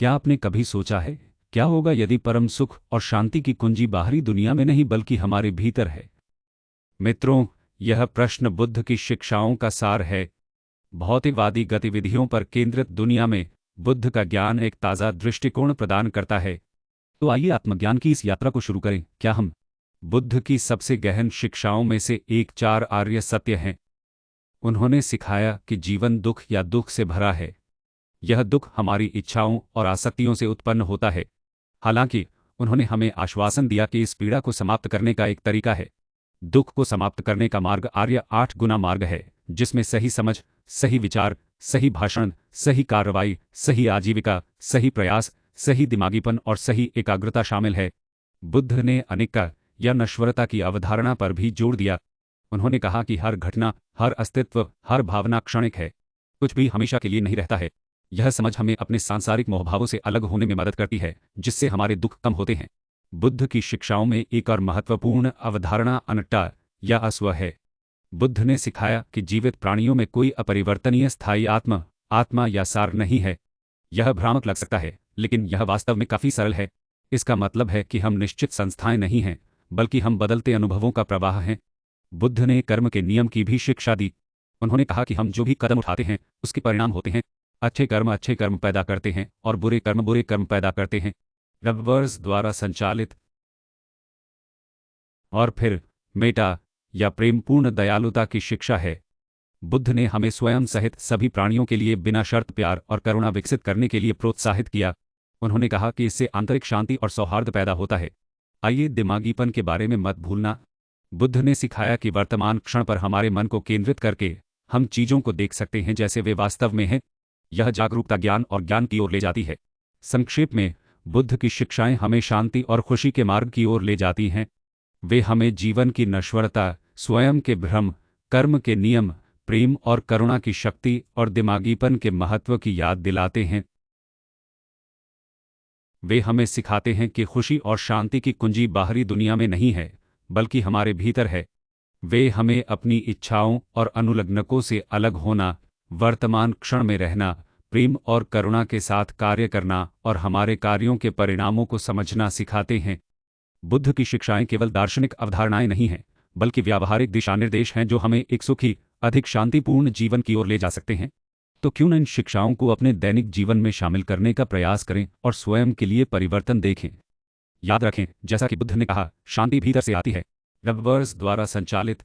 क्या आपने कभी सोचा है, क्या होगा यदि परम सुख और शांति की कुंजी बाहरी दुनिया में नहीं बल्कि हमारे भीतर है? मित्रों, यह प्रश्न बुद्ध की शिक्षाओं का सार है। भौतिकवादी गतिविधियों पर केंद्रित दुनिया में बुद्ध का ज्ञान एक ताज़ा दृष्टिकोण प्रदान करता है। तो आइए आत्मज्ञान की इस यात्रा को शुरू करें। क्या हम बुद्ध की सबसे गहन शिक्षाओं में से एक चार आर्य सत्य हैं? उन्होंने सिखाया कि जीवन दुख या दुख से भरा है। यह दुख हमारी इच्छाओं और आसक्तियों से उत्पन्न होता है। हालांकि उन्होंने हमें आश्वासन दिया कि इस पीड़ा को समाप्त करने का एक तरीका है। दुख को समाप्त करने का मार्ग आर्य 8 गुना मार्ग है, जिसमें सही समझ, सही विचार, सही भाषण, सही कार्रवाई, सही आजीविका, सही प्रयास, सही दिमागीपन और सही एकाग्रता शामिल है। बुद्ध ने अनित्य या नश्वरता की अवधारणा पर भी जोर दिया। उन्होंने कहा कि हर घटना, हर अस्तित्व, हर भावना क्षणिक है। कुछ भी हमेशा के लिए नहीं रहता है। यह समझ हमें अपने सांसारिक मोहभावों से अलग होने में मदद करती है, जिससे हमारे दुख कम होते हैं। बुद्ध की शिक्षाओं में एक और महत्वपूर्ण अवधारणा अनट्टा या अस्व है। बुद्ध ने सिखाया कि जीवित प्राणियों में कोई अपरिवर्तनीय स्थायी आत्मा या सार नहीं है। यह भ्रामक लग सकता है, लेकिन यह वास्तव में काफी सरल है। इसका मतलब है कि हम निश्चित संस्थाएं नहीं हैं, बल्कि हम बदलते अनुभवों का प्रवाह हैं। बुद्ध ने कर्म के नियम की भी शिक्षा दी। उन्होंने कहा कि हम जो भी कदम उठाते हैं, उसके परिणाम होते हैं। अच्छे कर्म पैदा करते हैं और बुरे कर्म पैदा करते हैं। रबवर्स द्वारा संचालित। और फिर मेटा या प्रेमपूर्ण दयालुता की शिक्षा है। बुद्ध ने हमें स्वयं सहित सभी प्राणियों के लिए बिना शर्त प्यार और करुणा विकसित करने के लिए प्रोत्साहित किया। उन्होंने कहा कि इससे आंतरिक शांति और सौहार्द पैदा होता है। आइए दिमागीपन के बारे में मत भूलना। बुद्ध ने सिखाया कि वर्तमान क्षण पर हमारे मन को केंद्रित करके हम चीजों को देख सकते हैं जैसे वे वास्तव में हैं। यह जागरूकता ज्ञान और ज्ञान की ओर ले जाती है। संक्षेप में, बुद्ध की शिक्षाएं हमें शांति और खुशी के मार्ग की ओर ले जाती हैं। वे हमें जीवन की नश्वरता, स्वयं के भ्रम, कर्म के नियम, प्रेम और करुणा की शक्ति और दिमागीपन के महत्व की याद दिलाते हैं। वे हमें सिखाते हैं कि खुशी और शांति की कुंजी बाहरी दुनिया में नहीं है, बल्कि हमारे भीतर है। वे हमें अपनी इच्छाओं और अनुलग्नकों से अलग होना, वर्तमान क्षण में रहना, प्रेम और करुणा के साथ कार्य करना और हमारे कार्यों के परिणामों को समझना सिखाते हैं। बुद्ध की शिक्षाएं केवल दार्शनिक अवधारणाएं नहीं हैं, बल्कि व्यावहारिक दिशानिर्देश हैं जो हमें एक सुखी, अधिक शांतिपूर्ण जीवन की ओर ले जा सकते हैं। तो क्यों न इन शिक्षाओं को अपने दैनिक जीवन में शामिल करने का प्रयास करें और स्वयं के लिए परिवर्तन देखें। याद रखें, जैसा कि बुद्ध ने कहा, शांति भीतर से आती है। रबवर्स द्वारा संचालित।